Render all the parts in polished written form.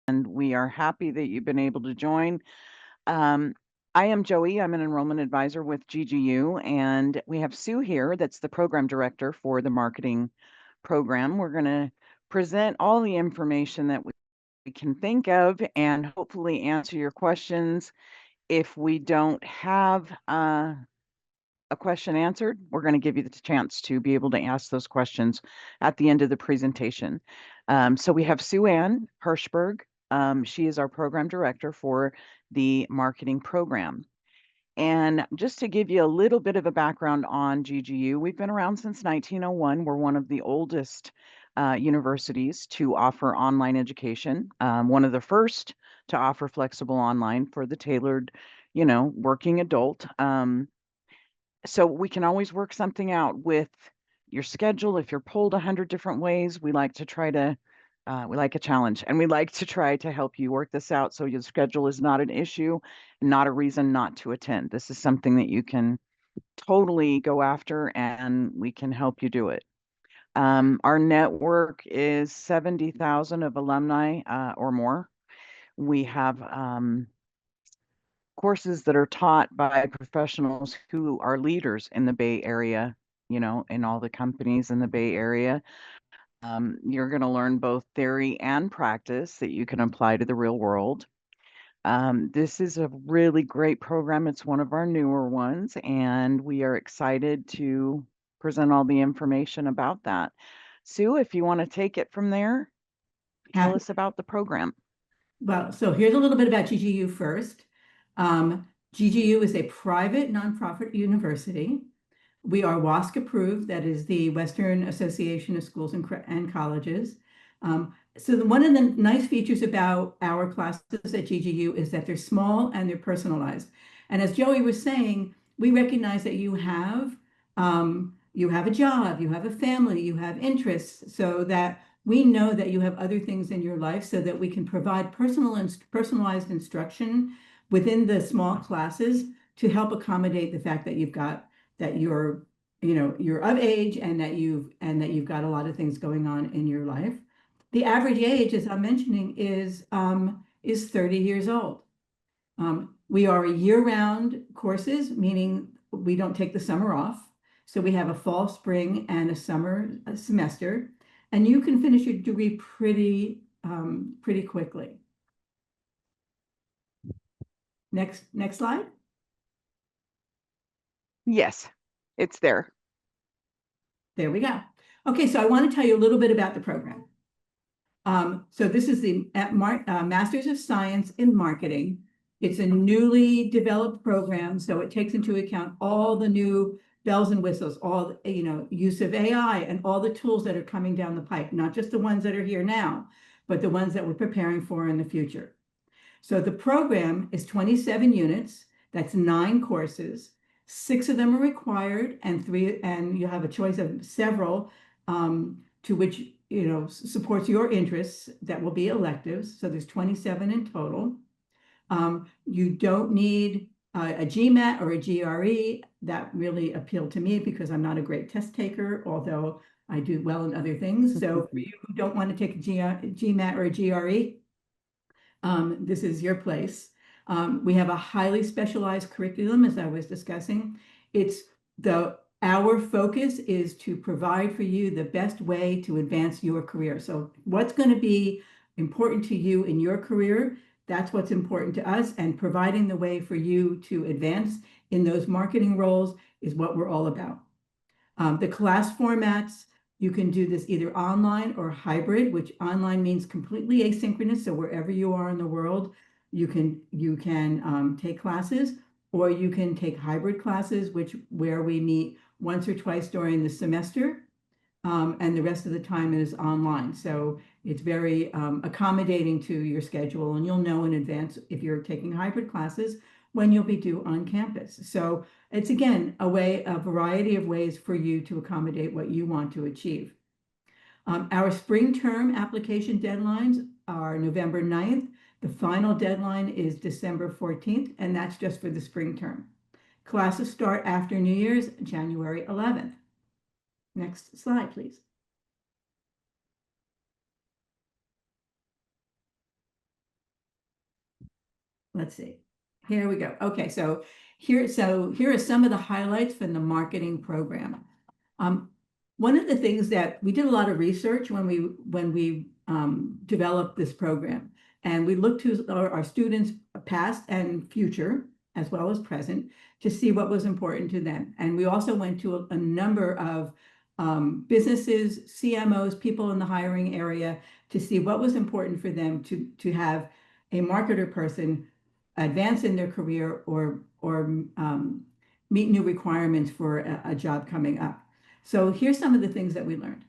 we are happy that you've been able to join. Um, I am Joey. I'm an enrollment advisor with GGU, and we have Sue here, that's the program director for the marketing program. We're going to present all the information that we can think of and hopefully answer your questions. If we don't have a question answered, we're going to give you the chance to be able to ask those questions at the end of the presentation. So we have Sue Ann Hirschberg. She is our program director for the marketing program. And just to give you a little bit of a background on GGU, we've been around since 1901. We're one of the oldest universities to offer online education, one of the first to offer flexible online for the tailored, working adult. So we can always work something out with your schedule. If you're pulled 100 different ways, we like a challenge, and we like to try to help you work this out so your schedule is not an issue, not a reason not to attend. This is something that you can totally go after, and we can help you do it. Our network is 70,000 of alumni or more. We have courses that are taught by professionals who are leaders in the Bay Area, in all the companies in the Bay Area. You're going to learn both theory and practice that you can apply to the real world. This is a really great program. It's one of our newer ones, and we are excited to present all the information about that. Sue, if you want to take it from there, tell us about the program. Well, so here's a little bit about GGU first. GGU is a private nonprofit university. We are WASC approved, that is the Western Association of Schools and Colleges. So one of the nice features about our classes at GGU is that they're small and they're personalized. And as Joey was saying, we recognize that you have a job, you have a family, you have interests, so that we know that you have other things in your life so that we can provide personalized instruction within the small classes to help accommodate the fact that you're of age and that you've got a lot of things going on in your life. The average age, as I'm mentioning, is 30 years old. We are year-round courses, meaning we don't take the summer off. So we have a fall, spring, and a summer semester, and you can finish your degree pretty quickly. Next slide. Yes, it's there. There we go. Okay, so I want to tell you a little bit about the program. So this is the Masters of Science in Marketing. It's a newly developed program, so it takes into account all the new bells and whistles, all use of AI and all the tools that are coming down the pipe, not just the ones that are here now, but the ones that we're preparing for in the future. So the program is 27 units. That's 9 courses. 6 of them are required, and you have a choice of several to which supports your interests that will be electives. So there's 27 in total. You don't need a GMAT or a GRE. That really appealed to me because I'm not a great test taker, although I do well in other things. So for you who don't want to take a GMAT or a GRE, this is your place. We have a highly specialized curriculum, as I was discussing. Our focus is to provide for you the best way to advance your career. So what's going to be important to you in your career, that's what's important to us, and providing the way for you to advance in those marketing roles is what we're all about. The class formats, you can do this either online or hybrid, which online means completely asynchronous. So wherever you are in the world, you can take classes, or you can take hybrid classes, where we meet once or twice during the semester, and the rest of the time is online. So it's very accommodating to your schedule, and you'll know in advance if you're taking hybrid classes when you'll be due on campus. So it's, again, a variety of ways for you to accommodate what you want to achieve. Our spring term application deadlines are November 9th. The final deadline is December 14th, and that's just for the spring term. Classes start after New Year's, January 11th. Next slide, please. let's see. Here we go. Okay, so here are some of the highlights from the marketing program. One of the things that we did a lot of research when we developed this program, and we looked to our students past and future, as well as present, to see what was important to them. And we also went to a number of businesses, CMOs, people in the hiring area, to see what was important for them to have a marketer person advance in their career or meet new requirements for a job coming up. So here's some of the things that we learned.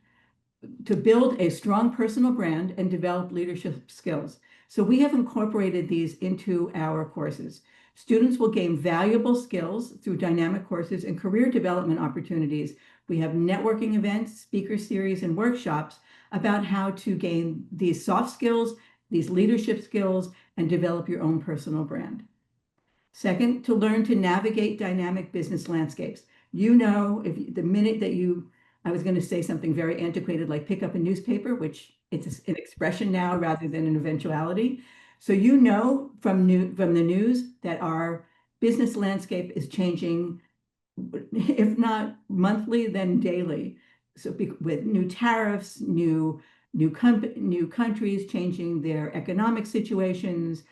To build a strong personal brand and develop leadership skills. So we have incorporated these into our courses. Students will gain valuable skills through dynamic courses and career development opportunities. We have networking events, speaker series, and workshops about how to gain these soft skills, these leadership skills, and develop your own personal brand. Second, to learn to navigate dynamic business landscapes. You know, if the minute that I was going to say something very antiquated, like pick up a newspaper, which it's an expression now rather than an eventuality. So you know from the news that our business landscape is changing, if not monthly, then daily. So with new tariffs, new countries changing their economic situations,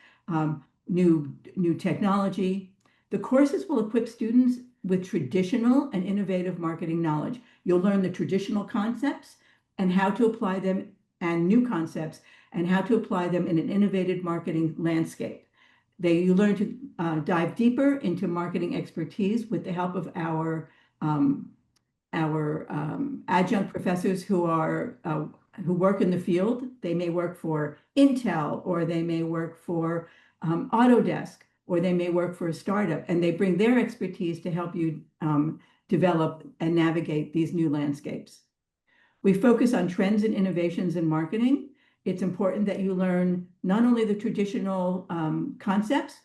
new technology. The courses will equip students with traditional and innovative marketing knowledge. You'll learn the traditional concepts and how to apply them, and new concepts and how to apply them in an innovative marketing landscape. You learn to dive deeper into marketing expertise with the help of our adjunct professors who work in the field. They may work for Intel, or they may work for Autodesk, or they may work for a startup, and they bring their expertise to help you develop and navigate these new landscapes. We focus on trends and innovations in marketing. It's important that you learn not only the traditional concepts,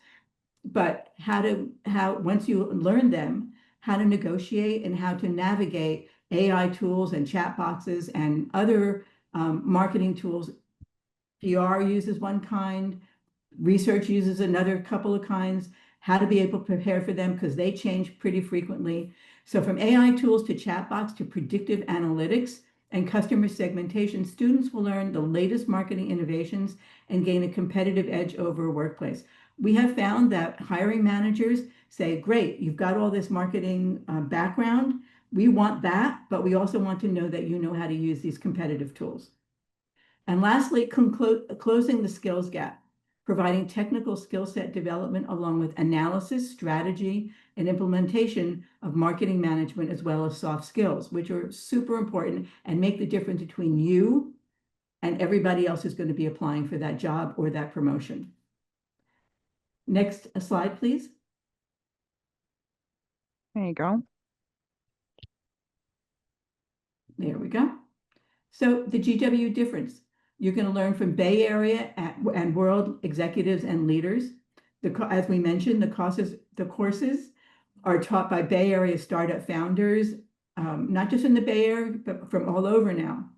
but once you learn them, how to negotiate and how to navigate AI tools and chat boxes and other marketing tools. PR uses one kind, research uses another couple of kinds, how to be able to prepare for them because they change pretty frequently. So from AI tools to chatbots to predictive analytics and customer segmentation, students will learn the latest marketing innovations and gain a competitive edge over a workplace. We have found that hiring managers say, great, you've got all this marketing background. We want that, but we also want to know that you know how to use these competitive tools. And lastly, closing the skills gap, providing technical skill set development along with analysis, strategy, and implementation of marketing management, as well as soft skills, which are super important and make the difference between you and everybody else who's going to be applying for that job or that promotion. Next slide, please. There you go. There we go. So the GW difference. You're going to learn from Bay Area and world executives and leaders. As we mentioned, the courses are taught by Bay Area startup founders, not just in the Bay Area, but from all over now.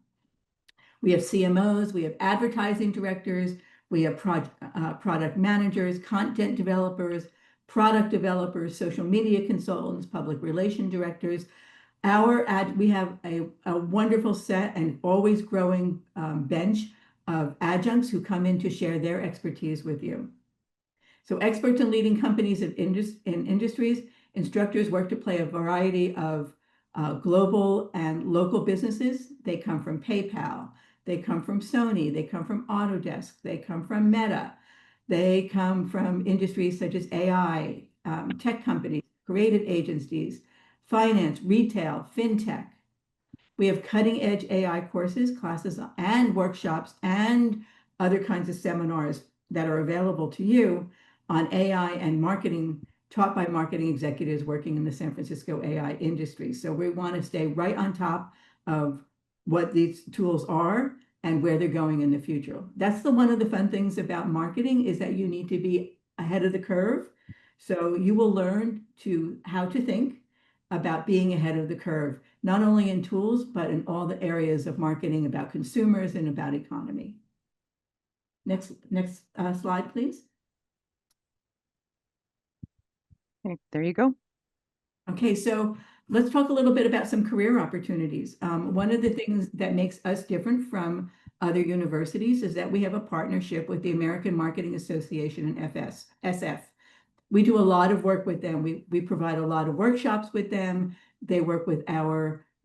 We have CMOs, we have advertising directors, we have product managers, content developers, product developers, social media consultants, public relation directors. We have a wonderful set and always growing bench of adjuncts who come in to share their expertise with you. So experts in leading companies in industries, instructors work to play a variety of global and local businesses. They come from PayPal, they come from Sony, they come from Autodesk, they come from Meta, they come from industries such as AI, tech companies, creative agencies, finance, retail, fintech. We have cutting edge AI courses, classes, and workshops, and other kinds of seminars that are available to you on AI and marketing, taught by marketing executives working in the San Francisco AI industry. So we want to stay right on top of what these tools are and where they're going in the future. That's one of the fun things about marketing, is that you need to be ahead of the curve. So you will learn how to think about being ahead of the curve, not only in tools, but in all the areas of marketing, about consumers and about economy. Next slide, please. Okay, there you go. Okay, so let's talk a little bit about some career opportunities. One of the things that makes us different from other universities is that we have a partnership with the American Marketing Association and SF. We do a lot of work with them. We provide a lot of workshops with them. They work with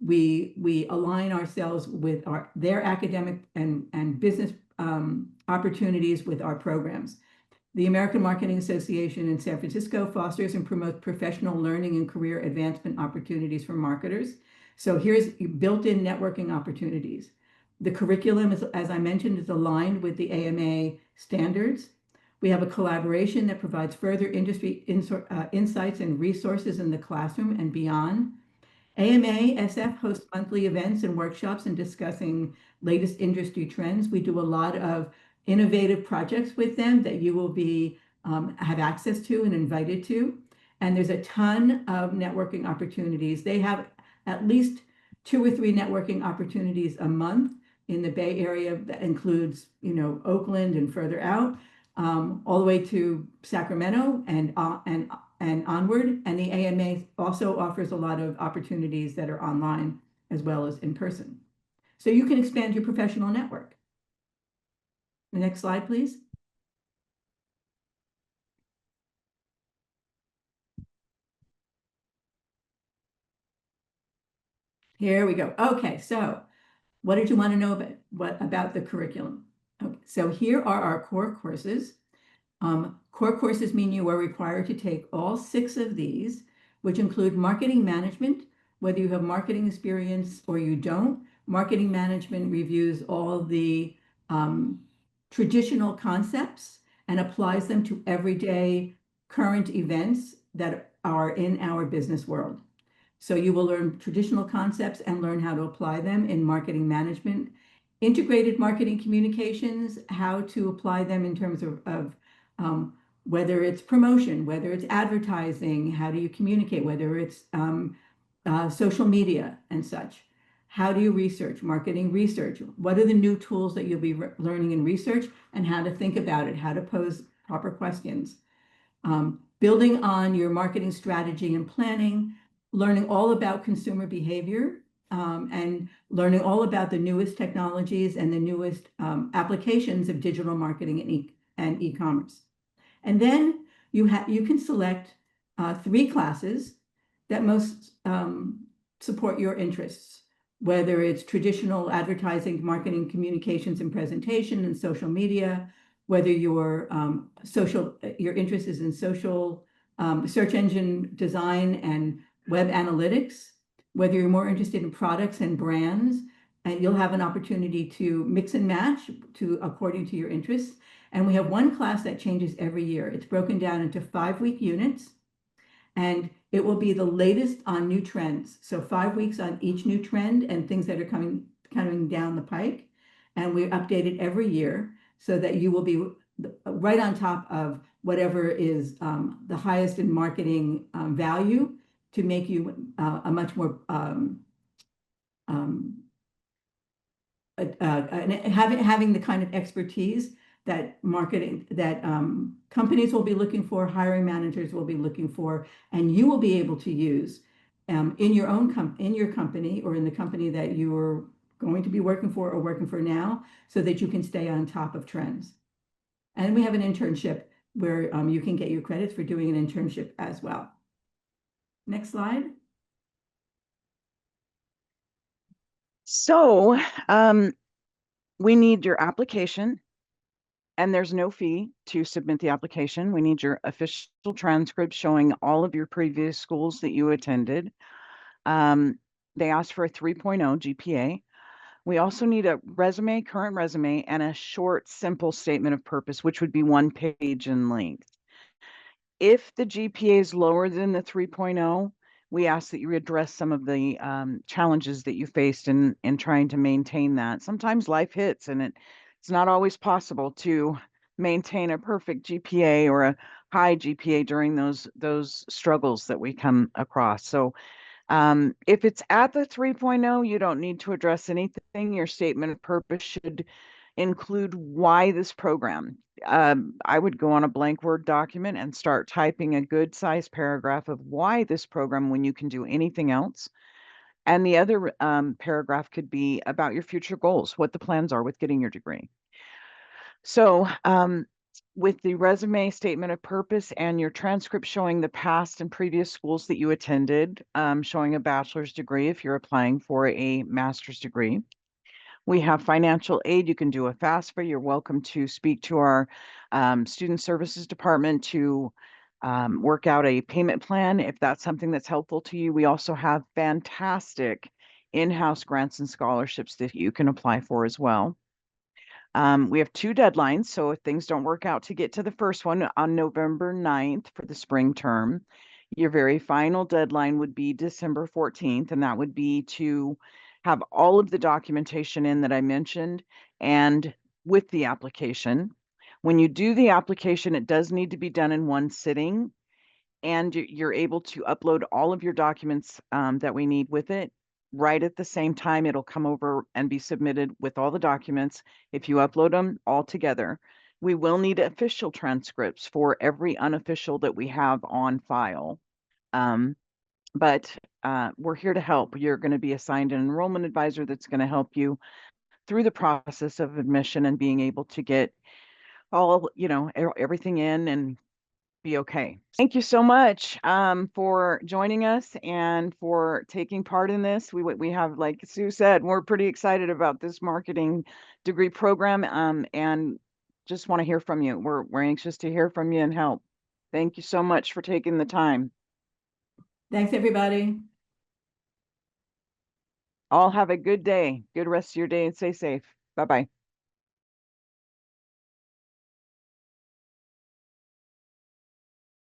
we align ourselves with their academic and business opportunities with our programs. The American Marketing Association in San Francisco fosters and promotes professional learning and career advancement opportunities for marketers. So here's built-in networking opportunities. The curriculum, as I mentioned, is aligned with the AMA standards. We have a collaboration that provides further industry insights and resources in the classroom and beyond. AMA SF hosts monthly events and workshops and discussing latest industry trends. We do a lot of innovative projects with them that you will be have access to and invited to. And there's a ton of networking opportunities. They have at least 2 or 3 networking opportunities a month in the Bay Area. That includes, Oakland and further out, all the way to Sacramento and onward. And the AMA also offers a lot of opportunities that are online as well as in person. So you can expand your professional network. The next slide, please. Here we go. Okay, so what did you want to know about the curriculum? Okay, so here are our core courses. Core courses mean you are required to take all 6 of these, which include marketing management, whether you have marketing experience or you don't. Marketing management reviews all the traditional concepts and applies them to everyday current events that are in our business world. So you will learn traditional concepts and learn how to apply them in marketing management. Integrated marketing communications, how to apply them in terms of whether it's promotion, whether it's advertising, how do you communicate, whether it's social media and such. How do you research, marketing research? What are the new tools that you'll be learning in research and how to think about it, how to pose proper questions. Building on your marketing strategy and planning, learning all about consumer behavior, and learning all about the newest technologies and the newest applications of digital marketing and e-commerce. And then you can select 3 classes that most support your interests, whether it's traditional advertising, marketing, communications, and presentation and social media, whether your interest is in social search engine design and web analytics, whether you're more interested in products and brands, and you'll have an opportunity to mix and match according to your interests. And we have one class that changes every year. It's broken down into 5-week units, and it will be the latest on new trends. So 5 weeks on each new trend and things that are coming down the pike. And we update it every year so that you will be right on top of whatever is the highest in marketing value to make you a much more having the kind of expertise that companies will be looking for, hiring managers will be looking for, and you will be able to use in your company or in the company that you are going to be working for or working for now, so that you can stay on top of trends. And we have an internship where you can get your credits for doing an internship as well. Next slide. So we need your application, and there's no fee to submit the application. We need your official transcript showing all of your previous schools that you attended. They asked for a 3.0 GPA. We also need a resume, current resume, and a short, simple statement of purpose, which would be 1 page in length. If the GPA is lower than the 3.0, we ask that you address some of the challenges that you faced in trying to maintain that. Sometimes life hits, and it's not always possible to maintain a perfect GPA or a high GPA during those struggles that we come across. So if it's at the 3.0, you don't need to address anything. Your statement of purpose should include why this program. I would go on a blank Word document and start typing a good sized paragraph of why this program when you can do anything else. And the other paragraph could be about your future goals, what the plans are with getting your degree. So with the resume, statement of purpose, and your transcript showing the past and previous schools that you attended, showing a bachelor's degree if you're applying for a master's degree. We have financial aid. You can do a FAFSA. You're welcome to speak to our student services department to work out a payment plan if that's something that's helpful to you. We also have fantastic in-house grants and scholarships that you can apply for as well. We have 2 deadlines, so if things don't work out to get to the first one on November 9th for the spring term, your very final deadline would be December 14th, and that would be to have all of the documentation in that I mentioned and with the application. When you do the application, it does need to be done in one sitting, and you're able to upload all of your documents that we need with it. Right at the same time, it'll come over and be submitted with all the documents if you upload them all together. We will need official transcripts for every unofficial that we have on file. But we're here to help. You're going to be assigned an enrollment advisor that's going to help you through the process of admission and being able to get all, everything in and be okay. Thank you so much for joining us and for taking part in this. We have, like Sue said, we're pretty excited about this marketing degree program and just want to hear from you. We're anxious to hear from you and help. Thank you so much for taking the time. Thanks, everybody. All have a good day, good rest of your day, and stay safe. Bye-bye.